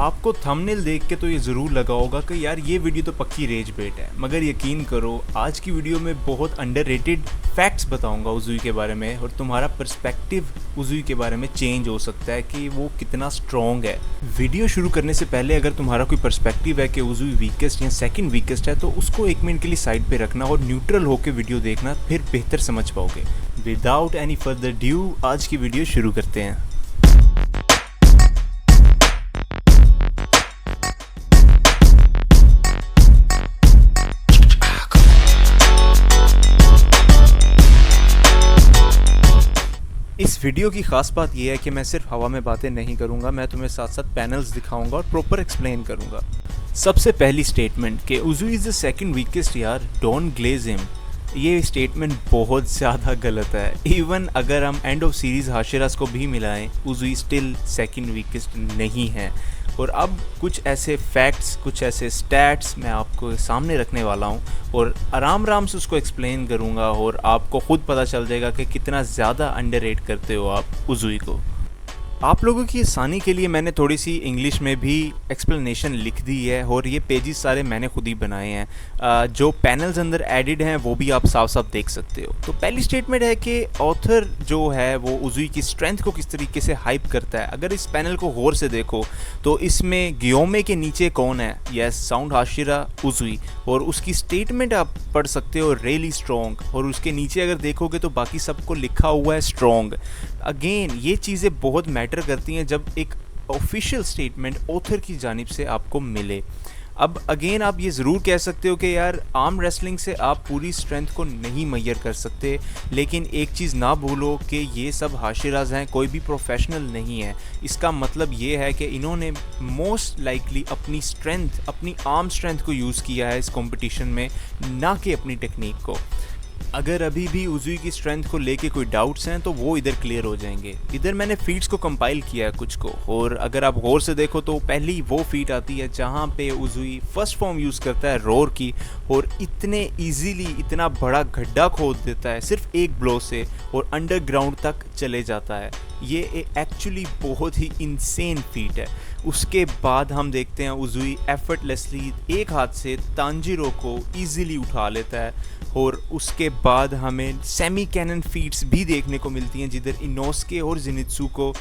आपको थंबनेल देख के तो ये ज़रूर लगा होगा कि यार ये वीडियो तो पक्की रेज बेट है, मगर यकीन करो आज की वीडियो में बहुत अंडररेटेड फैक्ट्स बताऊंगा उज़ुई के बारे में और तुम्हारा पर्सपेक्टिव उज़ुई के बारे में चेंज हो सकता है कि वो कितना स्ट्रॉन्ग है। वीडियो शुरू करने से पहले अगर तुम्हारा कोई पर्सपेक्टिव है कि उज़ुई वीकेस्ट या सेकंड वीकेस्ट है तो उसको 1 मिनट के लिए साइड पे रखना और न्यूट्रल होकर वीडियो देखना, फिर बेहतर समझ पाओगे। विदाउट एनी फर्दर ड्यू आज की वीडियो शुरू करते हैं। इस वीडियो की खास बात यह है कि मैं सिर्फ हवा में बातें नहीं करूंगा, मैं तुम्हें साथ साथ पैनल्स दिखाऊंगा और प्रॉपर एक्सप्लेन करूंगा। सबसे पहली स्टेटमेंट कि Uzui is the second weakest यार, डोंट ग्लेज हिम, ये स्टेटमेंट बहुत ज़्यादा गलत है। इवन अगर हम एंड ऑफ सीरीज़ हाशिरास को भी मिलाएं, उज़ुई स्टिल सेकंड वीकेस्ट नहीं है। और अब कुछ ऐसे फैक्ट्स, कुछ ऐसे स्टैट्स मैं आपको सामने रखने वाला हूँ और आराम से उसको एक्सप्लेन करूँगा और आपको ख़ुद पता चल जाएगा कि कितना ज़्यादा अंडररेट करते हो आप उज़ुई को। आप लोगों की आसानी के लिए मैंने थोड़ी सी इंग्लिश में भी एक्सप्लेनेशन लिख दी है और ये पेजेस सारे मैंने खुद ही बनाए हैं। जो पैनल्स अंदर एडिड हैं वो भी आप साफ साफ देख सकते हो। तो पहली स्टेटमेंट है कि ऑथर जो है वो उज़ुई की स्ट्रेंथ को किस तरीके से हाइप करता है। अगर इस पैनल को गौर से देखो तो इसमें गियोमे के नीचे कौन है? यस, साउंड हाशिरा उज़ुई, और उसकी स्टेटमेंट आप पढ़ सकते हो रियली स्ट्रॉन्ग, और उसके नीचे अगर देखोगे तो बाकी सबको लिखा हुआ है स्ट्रॉन्ग। अगेन ये चीज़ें बहुत मैटर करती हैं जब एक ऑफिशियल स्टेटमेंट ऑथर की जानिब से आपको मिले। अब अगेन आप ये ज़रूर कह सकते हो कि यार आर्म रेसलिंग से आप पूरी स्ट्रेंथ को नहीं मैयर कर सकते, लेकिन एक चीज़ ना भूलो कि ये सब हाशिराज हैं, कोई भी प्रोफेशनल नहीं है। इसका मतलब ये है कि इन्होंने मोस्ट लाइकली अपनी स्ट्रेंथ, अपनी आर्म स्ट्रेंथ को यूज़ किया है इस कंपटीशन में, ना कि अपनी टेक्निक को। अगर अभी भी उज़ुई की स्ट्रेंथ को लेके कोई डाउट्स हैं तो वो इधर क्लियर हो जाएंगे। इधर मैंने फीट्स को कंपाइल किया है कुछ को, और अगर आप गौर से देखो तो पहली वो फीट आती है जहाँ पे उज़ुई फर्स्ट फॉर्म यूज़ करता है रोर की, और इतने इजीली इतना बड़ा गड्ढा खोद देता है सिर्फ एक ब्लो से और अंडरग्राउंड तक चले जाता है। ये एक्चुअली बहुत ही इंसेन फीट है। उसके बाद हम देखते हैं उज़ुई एफर्टलेसली एक हाथ से तांजिरो को ईजिली उठा लेता है, और उसके बाद हमें सेमी कैनन फीट्स भी देखने को मिलती हैं जिधर इनोस्के और जिनित्सु को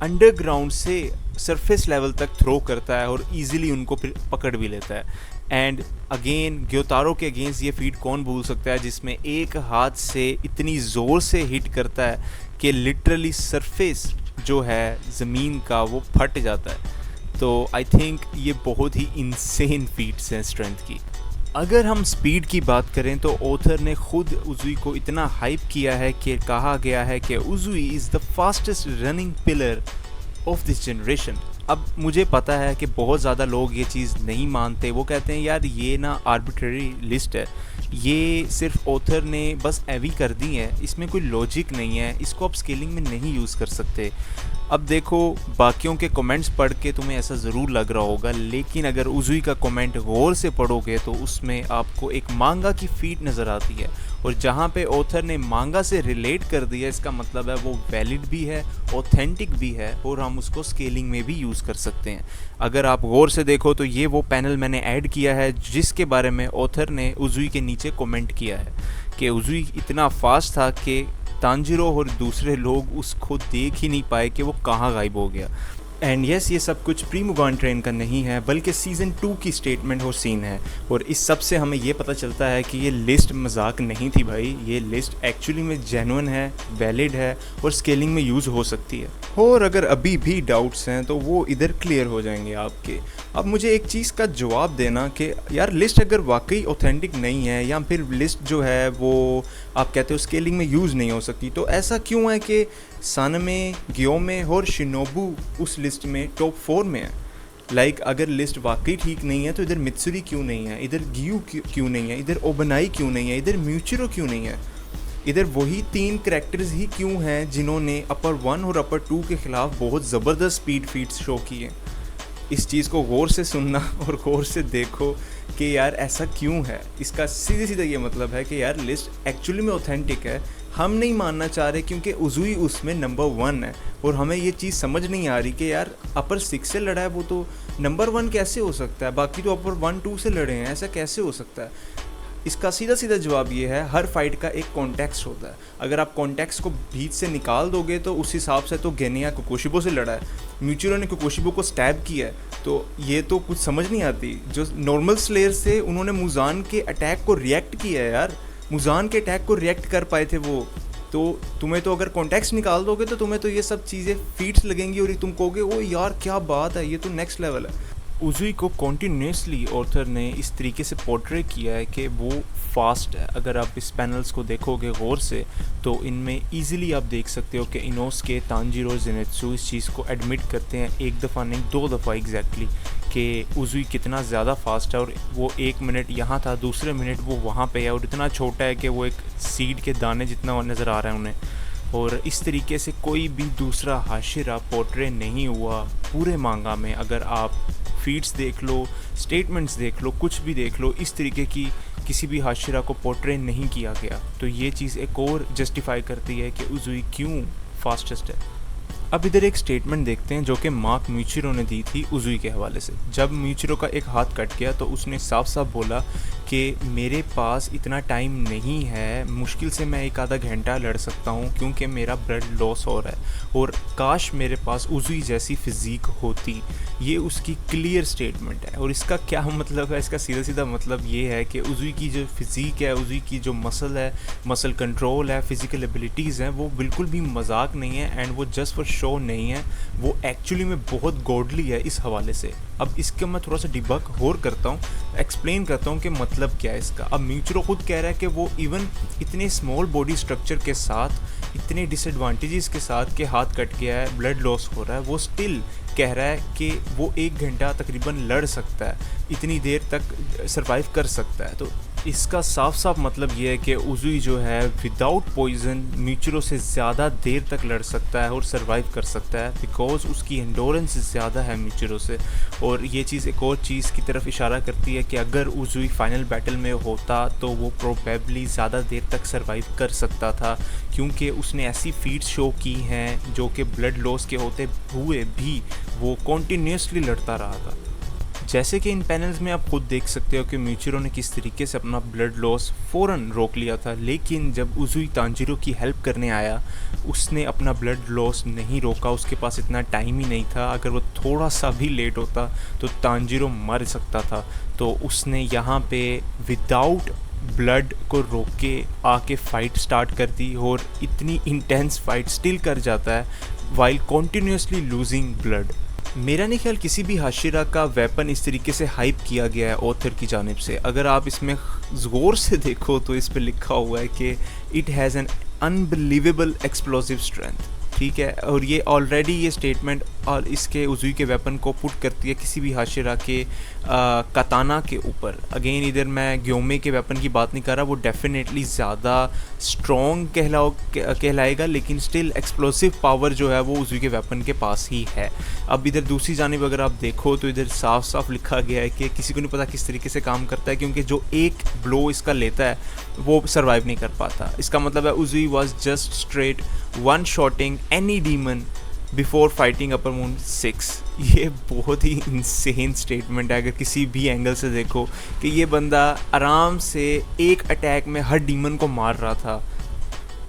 अंडरग्राउंड से सरफेस लेवल तक थ्रो करता है और इजीली उनको पकड़ भी लेता है। एंड अगेन ग्योतारो के अगेंस्ट ये फीट कौन भूल सकता है जिसमें एक हाथ से इतनी ज़ोर से हिट करता है कि लिटरली सरफेस जो है ज़मीन का वो फट जाता है। तो आई थिंक ये बहुत ही इंसेन फीट्स हैं स्ट्रेंथ की। अगर हम स्पीड की बात करें तो ऑथर ने खुद उज़ुई को इतना हाइप किया है कि कहा गया है कि Uzui is the fastest running pillar of this generation. अब मुझे पता है कि बहुत ज़्यादा लोग ये चीज़ नहीं मानते, वो कहते हैं यार ये ना आर्बिट्रेरी लिस्ट है, ये सिर्फ ऑथर ने बस एवी कर दी है, इसमें कोई लॉजिक नहीं है, इसको आप स्केलिंग में नहीं यूज़ कर सकते। अब देखो बाकियों के कमेंट्स पढ़ के तुम्हें ऐसा ज़रूर लग रहा होगा, लेकिन अगर उज़ुई का कमेंट गौर से पढ़ोगे तो उसमें आपको एक मांगा की फीट नज़र आती है, और जहाँ पे ऑथर ने मांगा से रिलेट कर दिया इसका मतलब है वो वैलिड भी है, ऑथेंटिक भी है, और हम उसको स्केलिंग में भी यूज़ कर सकते हैं। अगर आप गौर से देखो तो ये वो पैनल मैंने ऐड किया है जिसके बारे में ऑथर ने उज़ुई के नीचे कमेंट किया है कि उज़ुई इतना फास्ट था कि तांजिरो और दूसरे लोग उसको देख ही नहीं पाए कि वो कहाँ गायब हो गया। एंड यस, ये सब कुछ प्री मुगान ट्रेन का नहीं है बल्कि सीज़न 2 की स्टेटमेंट और सीन है, और इस सब से हमें ये पता चलता है कि ये लिस्ट मजाक नहीं थी भाई, ये लिस्ट एक्चुअली में जेन्युइन है, वैलिड है और स्केलिंग में यूज़ हो सकती है। और अगर अभी भी डाउट्स हैं तो वो इधर क्लियर हो जाएंगे आपके। अब मुझे एक चीज़ का जवाब देना कि यार लिस्ट अगर वाकई ऑथेंटिक नहीं है या फिर लिस्ट जो है वो आप कहते हो स्केलिंग में यूज़ नहीं हो सकती, तो ऐसा क्यों है कि सानमे, गियोमे और शिनोबू उस लिस्ट में टॉप 4 में है? लाइक अगर लिस्ट वाकई ठीक नहीं है तो इधर मित्सुरी क्यों नहीं है, इधर गियू क्यों नहीं है, इधर ओबनाई क्यों नहीं है, इधर म्यूचिरो क्यों नहीं है, इधर वही 3 करैक्टर्स ही क्यों हैं जिन्होंने अपर 1 और अपर 2 के ख़िलाफ़ बहुत ज़बरदस्त स्पीड फीट्स शो किए? इस चीज़ को गौर से सुनना और गौर से देखो कि यार ऐसा क्यों है। इसका सीधे सीधा ये मतलब है कि यार लिस्ट एक्चुअली में ऑथेंटिक है, हम नहीं मानना चाह रहे क्योंकि उज़ुई उसमें नंबर 1 है, और हमें ये चीज़ समझ नहीं आ रही कि यार अपर 6 से लड़ा है वो तो नंबर 1 कैसे हो सकता है? बाकी तो अपर 1-2 से लड़े हैं, ऐसा कैसे हो सकता है? इसका सीधा सीधा जवाब ये है, हर फाइट का एक कॉन्टेक्स्ट होता है। अगर आप कॉन्टेक्स्ट को बीच से निकाल दोगे तो उस हिसाब से तो गेनिया कोकोशिबो से लड़ा है, म्यूचिरो ने कोकोशिबो को स्टैब किया है, तो ये तो कुछ समझ नहीं आती। जो नॉर्मल स्लेयर्स थे उन्होंने मुजान के अटैक को रिएक्ट किया है यार, मुजान के अटैक को रिएक्ट कर पाए थे वो। तो तुम्हें तो अगर कॉन्टेक्स्ट निकाल दोगे तो तुम्हें तो ये सब चीज़ें फीट्स लगेंगी और तुम कहोगे ओ यार क्या बात है, ये तो नेक्स्ट लेवल है। उजुई को कॉन्टीन्यूसली ऑथर ने इस तरीके से पोर्ट्रे किया है कि वो फास्ट है। अगर आप इस पैनल्स को देखोगे गौर से तो इनमें इजीली आप देख सकते हो कि इनोसके, तांजीरो, जेनेत्सु इस चीज़ को एडमिट करते हैं, एक दफ़ा नहीं 2 दफ़ा एग्जैक्टली, कि उजुई कितना ज़्यादा फास्ट है। और वो 1 मिनट यहाँ था, दूसरे मिनट वो वहाँ पे है, और इतना छोटा है कि वो एक सीड के दाने जितना नज़र आ रहा है उन्हें। और इस तरीके से कोई भी दूसरा हाशिरा पोर्ट्रे नहीं हुआ पूरे मांगा में। अगर आप फीड्स देख लो, स्टेटमेंट्स देख लो, कुछ भी देख लो, इस तरीके की किसी भी हाशिरा को पोर्ट्रे नहीं किया गया। तो ये चीज़ एक और जस्टिफाई करती है कि उजुई क्यों फास्टेस्ट है। अब इधर एक स्टेटमेंट देखते हैं जो कि मार्क म्यूचिरो ने दी थी उजुई के हवाले से। जब म्यूचिरो का एक हाथ कट गया तो उसने साफ साफ बोला कि मेरे पास इतना टाइम नहीं है, मुश्किल से मैं 1 आधा घंटा लड़ सकता हूँ क्योंकि मेरा ब्लड लॉस हो रहा है, और काश मेरे पास उजुई जैसी फिज़ीक होती। ये उसकी क्लियर स्टेटमेंट है। और इसका क्या मतलब है? इसका सीधा सीधा मतलब ये है कि उजुई की जो फिज़ीक है, उजुई की जो मसल है, मसल कंट्रोल है, फिज़िकल एबिलिटीज़ हैं, वो बिल्कुल भी मजाक नहीं है, एंड वो जस्ट फॉर शो नहीं है, वो एक्चुअली में बहुत गॉडली है इस हवाले से। अब इसका मैं थोड़ा सा डिबक और करता हूँ, एक्सप्लेन करता हूँ कि मतलब क्या है इसका। अब म्यूचिरो खुद कह रहा है कि वो इवन इतने स्मॉल बॉडी स्ट्रक्चर के साथ, इतने डिसएडवांटेजेस के साथ कि हाथ कट गया है, ब्लड लॉस हो रहा है, वो स्टिल कह रहा है कि वो 1 घंटा तकरीबन लड़ सकता है, इतनी देर तक सरवाइव कर सकता है। तो इसका साफ साफ मतलब ये है कि उजुई जो है विदाउट पॉइजन म्यूचिरो से ज़्यादा देर तक लड़ सकता है और सरवाइव कर सकता है, बिकॉज उसकी एंडोरेंस ज़्यादा है म्यूचिरो से। और ये चीज़ एक और चीज़ की तरफ इशारा करती है कि अगर उजुई फाइनल बैटल में होता तो वो प्रोबेबली ज़्यादा देर तक सरवाइव कर सकता था, क्योंकि उसने ऐसी फीट्स शो की हैं जो कि ब्लड लॉस के होते हुए भी वो कॉन्टीन्यूसली लड़ता रहा था। जैसे कि इन पैनल्स में आप खुद देख सकते हो कि म्यूचिरो ने किस तरीके से अपना ब्लड लॉस फ़ौरन रोक लिया था, लेकिन जब उजुई तांजीरो की हेल्प करने आया उसने अपना ब्लड लॉस नहीं रोका। उसके पास इतना टाइम ही नहीं था, अगर वो थोड़ा सा भी लेट होता तो तांजीरो मर सकता था। तो उसने यहाँ पे विदाउट ब्लड को रोक के आके फ़ाइट स्टार्ट कर दी, और इतनी इंटेंस फाइट स्टिल कर जाता है वाइल कॉन्टीन्यूसली लूजिंग ब्लड। मेरा नहीं ख्याल किसी भी हाशिरा का वेपन इस तरीके से हाइप किया गया है ऑथर की जानिब से। अगर आप इसमें गौर से देखो तो इस पे लिखा हुआ है कि it has an unbelievable explosive strength, ठीक है। और ये ऑलरेडी ये स्टेटमेंट और इसके उजुई के वेपन को पुट करती है किसी भी हाशिरा के कताना के ऊपर। अगेन इधर मैं ग्योमे के वेपन की बात नहीं कर रहा, वो डेफिनेटली ज़्यादा स्ट्रॉन्ग कहलाएगा, लेकिन स्टिल एक्सप्लोसिव पावर जो है वो उजुई के वेपन के पास ही है। अब इधर दूसरी जानिब अगर आप देखो तो इधर साफ साफ लिखा गया है कि किसी को नहीं पता किस तरीके से काम करता है, क्योंकि जो एक ब्लो इसका लेता है वो सर्वाइव नहीं कर पाता। इसका मतलब है Uzui was just straight one shotting any demon before fighting upper moon 6। ये बहुत ही इंसेन स्टेटमेंट है अगर किसी भी एंगल से देखो, कि ये बंदा आराम से एक अटैक में हर डीमन को मार रहा था।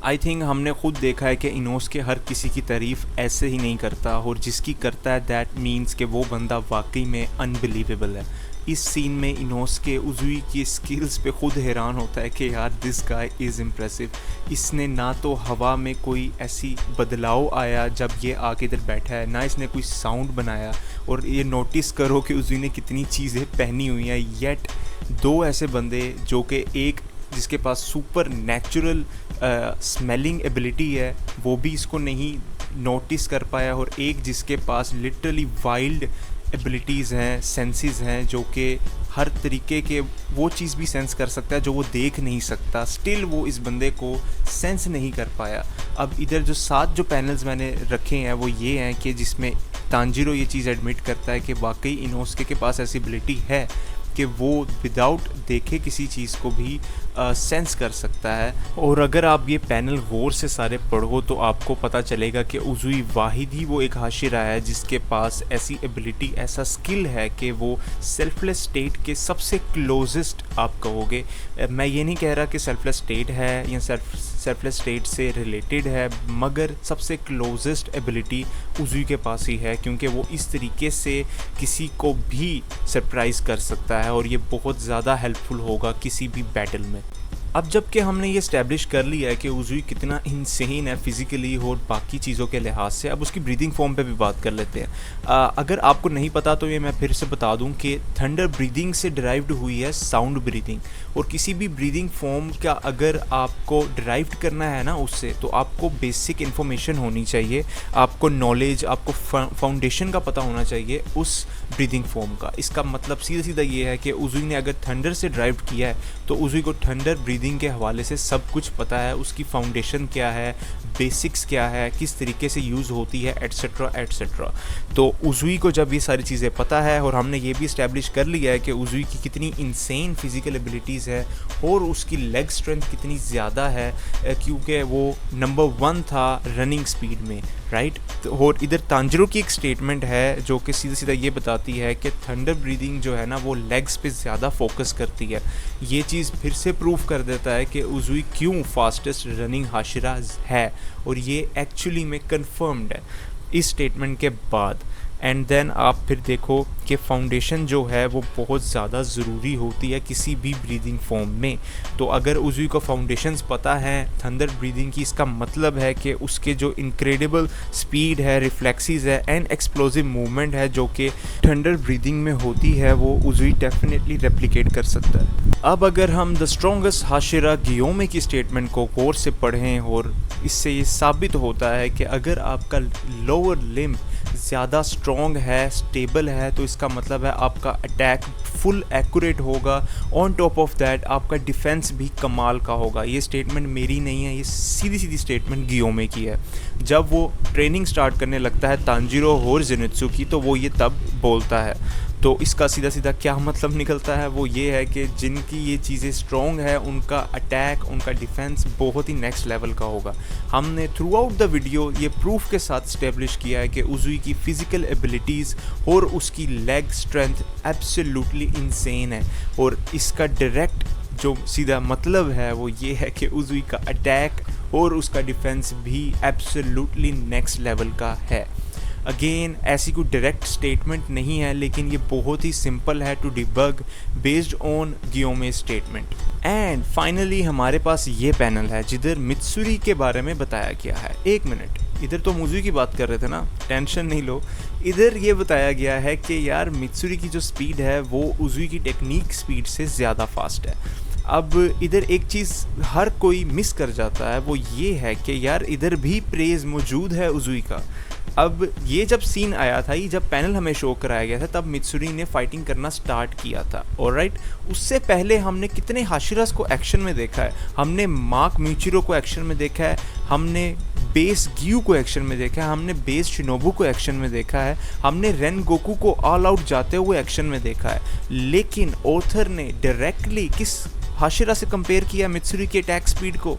आई थिंक हमने खुद देखा है कि इनोसके हर किसी की तारीफ़ ऐसे ही नहीं करता, और जिसकी करता है दैट मीन्स कि वो बंदा वाकई में अनबिलीवेबल है। इस सीन में इनोसके उजुई की स्किल्स पे खुद हैरान होता है कि यार दिस गाय इज़ इम्प्रेसिव। इसने ना तो हवा में कोई ऐसी बदलाव आया जब ये आके इधर बैठा है, ना इसने कोई साउंड बनाया। और ये नोटिस करो कि उजुई ने कितनी चीज़ें पहनी हुई हैं, येट 2 ऐसे बंदे जो कि एक जिसके पास सुपर नेचुरल स्मेलिंग एबिलिटी है वो भी इसको नहीं नोटिस कर पाया, और एक जिसके पास लिटरली वाइल्ड एबिलिटीज़ हैं, सेंसेस हैं, जो कि हर तरीके के वो चीज़ भी सेंस कर सकता है जो वो देख नहीं सकता, स्टिल वो इस बंदे को सेंस नहीं कर पाया। अब इधर जो 7 जो पैनल्स मैंने रखे हैं वो ये हैं कि जिसमें तांजीरो ये चीज़ एडमिट करता है कि वाकई इनोसके के पास ऐसी एबिलिटी है, कि वो विदाउट देखे किसी चीज़ को भी सेंस कर सकता है। और अगर आप ये पैनल गौर से सारे पढ़ो तो आपको पता चलेगा कि उज़ुई वाहिद ही वो एक हाशिरा है जिसके पास ऐसी एबिलिटी, ऐसा स्किल है कि वो सेल्फलेस स्टेट के सबसे क्लोजेस्ट आप कहोगे। मैं ये नहीं कह रहा कि सेल्फलेस स्टेट है या सेल्फलेस स्टेट से रिलेटेड है, मगर सबसे क्लोजेस्ट एबिलिटी उज़ुई के पास ही है, क्योंकि वो इस तरीके से किसी को भी सरप्राइज़ कर सकता है और ये बहुत ज़्यादा हेल्पफुल होगा किसी भी बैटल में। अब जबकि हमने ये इस्टेब्लिश कर लिया है कि उज़ुई कितना इंसेन है फिज़िकली और बाकी चीज़ों के लिहाज से, अब उसकी ब्रीदिंग फॉर्म पे भी बात कर लेते हैं। अगर आपको नहीं पता तो ये मैं फिर से बता दूं कि थंडर ब्रीदिंग से डिराइव्ड हुई है साउंड ब्रीदिंग, और किसी भी ब्रीदिंग फॉर्म का अगर आपको डिराइव्ड करना है ना उससे, तो आपको बेसिक इन्फॉर्मेशन होनी चाहिए, आपको नॉलेज, आपको फाउंडेशन का पता होना चाहिए उस ब्रीदिंग फॉर्म का। इसका मतलब सीधा सीधा ये है कि उज़ुई ने अगर थंडर से ड्राइव किया है तो उज़ुई को थंडर ब्रीदिंग के हवाले से सब कुछ पता है, उसकी फाउंडेशन क्या है, बेसिक्स क्या है, किस तरीके से यूज़ होती है, एट्सेट्रा एट्सेट्रा। तो उज़ुई को जब ये सारी चीज़ें पता है और हमने ये भी इस्टेब्लिश कर लिया है कि उज़ुई की कितनी इंसेन फिज़िकल एबिलिटीज़ है और उसकी लेग स्ट्रेंथ कितनी ज़्यादा है, क्योंकि वो नंबर 1 था रनिंग स्पीड में, राइट। और इधर तांजिरो की एक स्टेटमेंट है जो कि सीधा सीधा ये बताती है कि थंडर ब्रीदिंग जो है ना वो लेग्स पे ज़्यादा फोकस करती है। ये चीज़ फिर से प्रूव कर देता है कि उज़ुई क्यों फास्टेस्ट रनिंग हाशिरा है, और ये एक्चुअली में कंफर्म्ड है इस स्टेटमेंट के बाद। एंड देन आप फिर देखो कि फाउंडेशन जो है वो बहुत ज़्यादा ज़रूरी होती है किसी भी ब्रीदिंग फॉर्म में। तो अगर उज़ुई को फाउंडेशंस पता है थंडर ब्रीदिंग की, इसका मतलब है कि उसके जो इनक्रेडिबल स्पीड है, रिफ्लेक्सेस है एंड एक्सप्लोसिव मूवमेंट है जो कि थंडर ब्रीदिंग में होती है, वो उज़ुई डेफिनेटली रेप्लिकेट कर सकता है। अब अगर हम द स्ट्रॉन्गेस्ट हाशिरा गियोमे की स्टेटमेंट को गौर से पढ़ें, और इससे ये साबित होता है कि अगर आपका लोअर लिम्ब ज़्यादा स्ट्रॉन्ग है, स्टेबल है, तो इसका मतलब है आपका अटैक फुल एक्यूरेट होगा। ऑन टॉप ऑफ दैट आपका डिफेंस भी कमाल का होगा। ये स्टेटमेंट मेरी नहीं है, ये सीधी सीधी स्टेटमेंट गियोमे की है। जब वो ट्रेनिंग स्टार्ट करने लगता है तांजिरो और ज़ेनित्सु की, तो वो ये तब बोलता है। तो इसका सीधा सीधा क्या मतलब निकलता है, वो ये है कि जिनकी ये चीज़ें स्ट्रॉन्ग है उनका अटैक, उनका डिफेंस बहुत ही नेक्स्ट लेवल का होगा। हमने थ्रू आउट द वीडियो ये प्रूफ के साथ इस्टेब्लिश किया है कि उज़ुई की फ़िज़िकल एबिलिटीज़ और उसकी लेग स्ट्रेंथ एब्सोल्युटली इंसेन है, और इसका डायरेक्ट जो सीधा मतलब है वो ये है कि उज़ुई का अटैक और उसका डिफेंस भी एब्सोल्युटली नेक्स्ट लेवल का है। अगेन ऐसी कोई डायरेक्ट स्टेटमेंट नहीं है, लेकिन ये बहुत ही सिंपल है to debug based on Gyomei statement. And finally हमारे पास ये पैनल है जिधर मित्सुरी के बारे में बताया गया है। एक मिनट, इधर तो उज़ुई की बात कर रहे थे ना, टेंशन नहीं लो। इधर ये बताया गया है कि यार मित्सुरी की जो स्पीड है वो उज़ुई की टेक्निक स्पीड से ज़्यादा फास्ट है। अब इधर एक चीज़ हर कोई मिस कर जाता है, वो ये है कि यार इधर भी प्रेज़ मौजूद है उज़ुई का। अब ये जब सीन आया था, ये जब पैनल हमें शो कराया गया था, तब मित्सुरी ने फाइटिंग करना स्टार्ट किया था, ऑलराइट। उससे पहले हमने कितने हाशिरास को एक्शन में देखा है। हमने मार्क म्यूचिरो को एक्शन में देखा है, हमने बेस ग्यू को एक्शन में देखा है, हमने बेस शिनोबू को एक्शन में देखा है, हमने रेन गोकू को ऑल आउट जाते हुए एक्शन में देखा है। लेकिन ऑथर ने डायरेक्टली किस हाशिरा से कंपेयर किया मित्सुरी की अटैक स्पीड को?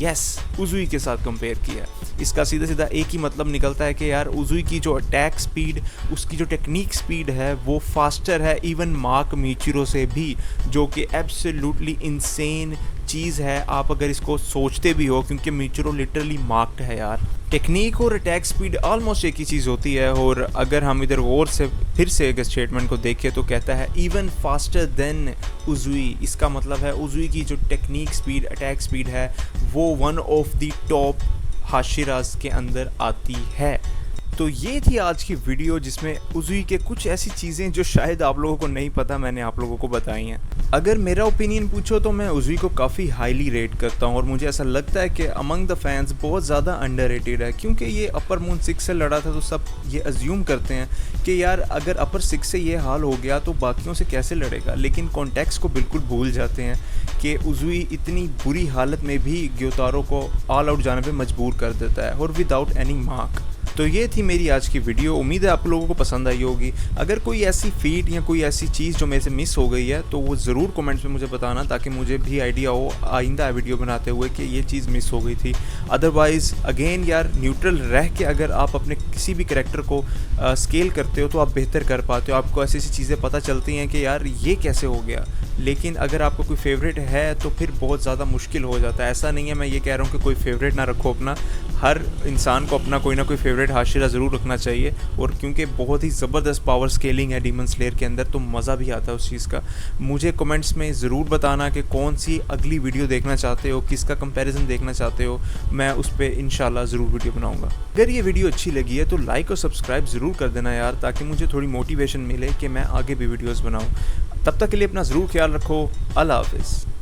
यस, उज़ुई के साथ कंपेयर किया। इसका सीधा सीधा एक ही मतलब निकलता है कि यार उज़ुई की जो अटैक स्पीड, उसकी जो टेक्निक स्पीड है वो फास्टर है इवन मार्क म्यूचिरो से भी, जो कि एब्सोल्युटली इंसेन चीज़ है आप अगर इसको सोचते भी हो, क्योंकि म्यूचिरो लिटरली मार्क्ड है यार। टेक्निक और अटैक स्पीड ऑलमोस्ट एक ही चीज़ होती है, और अगर हम इधर गौर से फिर से एक स्टेटमेंट को देखें तो कहता है इवन फास्टर देन उज़ुई। इसका मतलब है उज़ुई की जो टेक्निक स्पीड, अटैक स्पीड है वो one of the top Hashiras के अंदर आती है। तो ये थी आज की वीडियो जिसमें उज़ुई के कुछ ऐसी चीज़ें जो शायद आप लोगों को नहीं पता, मैंने आप लोगों को बताई हैं। अगर मेरा ओपिनियन पूछो तो मैं उज़ुई को काफ़ी हाईली रेट करता हूँ, और मुझे ऐसा लगता है कि अमंग द फैंस बहुत ज़्यादा अंडररेटेड है, क्योंकि ये अपर मून 6 से लड़ा था तो सब ये अज्यूम करते हैं कि यार अगर अपर 6 से ये हाल हो गया तो बाकियों से कैसे लड़ेगा, लेकिन कॉन्टेक्स्ट को बिल्कुल भूल जाते हैं कि उज़ुई इतनी बुरी हालत में भी ग्योतारो को ऑल आउट जाने पे मजबूर कर देता है, और विदाउट एनी मार्क। तो ये थी मेरी आज की वीडियो, उम्मीद है आप लोगों को पसंद आई होगी। अगर कोई ऐसी फीड या कोई ऐसी चीज़ जो मेरे से मिस हो गई है तो वो ज़रूर कमेंट्स में मुझे बताना, ताकि मुझे भी आइडिया हो आइंदा वीडियो बनाते हुए कि ये चीज़ मिस हो गई थी। अदरवाइज़ अगेन यार, न्यूट्रल रह के अगर आप अपने किसी भी कैरेक्टर को स्केल करते हो तो आप बेहतर कर पाते हो, आपको ऐसी ऐसी चीज़ें पता चलती हैं कि यार ये कैसे हो गया। लेकिन अगर आपका कोई फेवरेट है तो फिर बहुत ज़्यादा मुश्किल हो जाता है। ऐसा नहीं है मैं ये कह रहा हूँ कि कोई फेवरेट ना रखो अपना, हर इंसान को अपना कोई ना कोई फेवरेट हाशिरा ज़रूर रखना चाहिए। और क्योंकि बहुत ही ज़बरदस्त पावर स्केलिंग है डीमन स्लेयर के अंदर, तो मज़ा भी आता है उस चीज़ का। मुझे कमेंट्स में ज़रूर बताना कि कौन सी अगली वीडियो देखना चाहते हो, किसका कंपैरिजन देखना चाहते हो, मैं उस पर इंशाल्लाह ज़रूर वीडियो बनाऊँगा। अगर ये वीडियो अच्छी लगी है तो लाइक और सब्सक्राइब ज़रूर कर देना यार, ताकि मुझे थोड़ी मोटिवेशन मिले कि मैं आगे भी वीडियोज़ बनाऊँ। तब तक के लिए अपना ज़रूर ख्याल रखो। अल्लाह हाफ़िज़।